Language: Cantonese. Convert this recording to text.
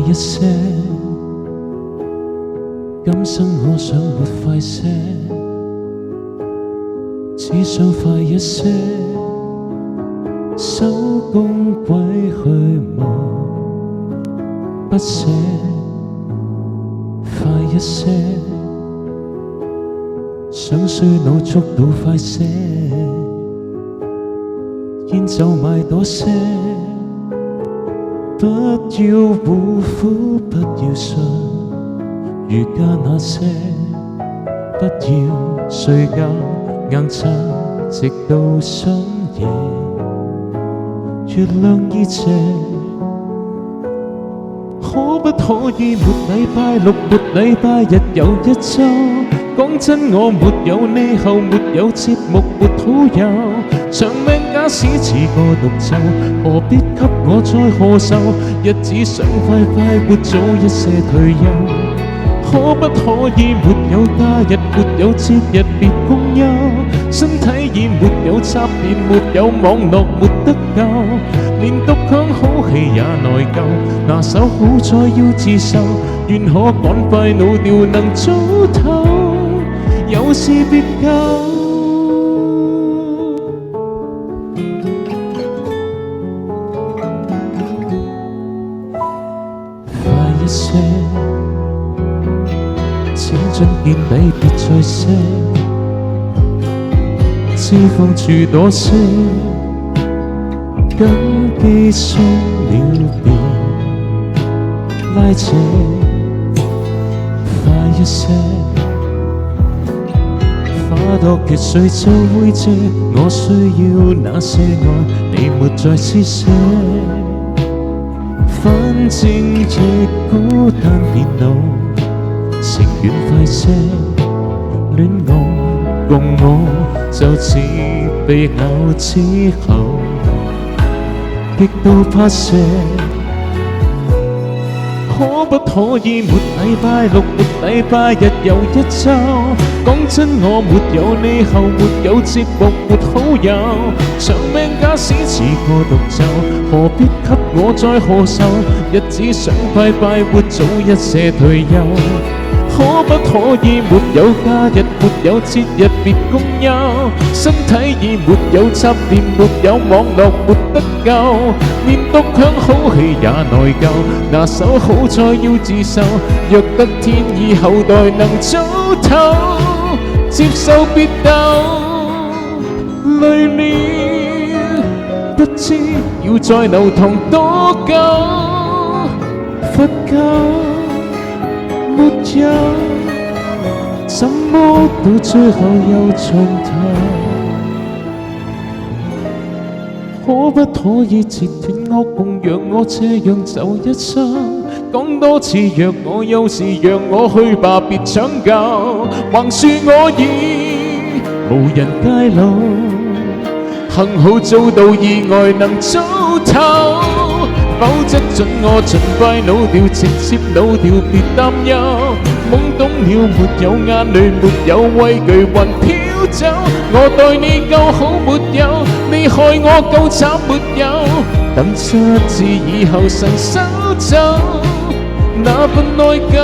一些，今生我想活快些，只想快一些，收工歸去無不捨，快一些，想衰腦速度快些，煙酒買多些，不要護膚，不要信瑜伽那些，不要睡覺硬撐直到深夜，月亮依斜，可不可以沒禮拜六沒禮拜日有一週？講真我沒有你後沒有節目沒好友，長命假使似個綠洲，何必給我再何愁？日子想快快活早一些退休，可不可以沒有假日沒有節日別公休？身體已沒有插電沒有網絡沒得救，連獨享好戲也內疚，拿手好菜要自受，願可趕快老掉能早唞，有事別救。快一些，請盡見底別再些，脂肪住多些，根基鬆了便拉扯，快一些，花朵缺水就會謝，我需要那些愛，你沒再施捨，反正亦孤單變老，情願快些，戀愛共我就似被咬之後，極度怕射。可不可以沒禮拜六沒禮拜日有一週？講真我沒有你後沒有節目沒好友，長命假使似個獨奏，何必給我再何愁？日子想快快活早一些退休，可不可以沒有假日沒有節日別公休？身體已沒有插電沒有網絡沒得救，連獨享好戲也內疚，拿手好菜要自受，若得天意後代能早唞，接受別鬥，累了不知要再流淌多久，佛教沒有，怎麼到最後又從頭？可不可以截斷惡夢，讓我這樣走一生？講多次若我有事，讓我去吧，別搶救。橫豎我已無人街路，幸好遭到意外能早唞，否則准我盡快老掉，直接老掉，別擔憂。懵懂了沒有眼淚，沒有畏懼，雲飄走。我待你夠好沒有？你害我夠慘沒有？等7字以後神手走，那份內疚。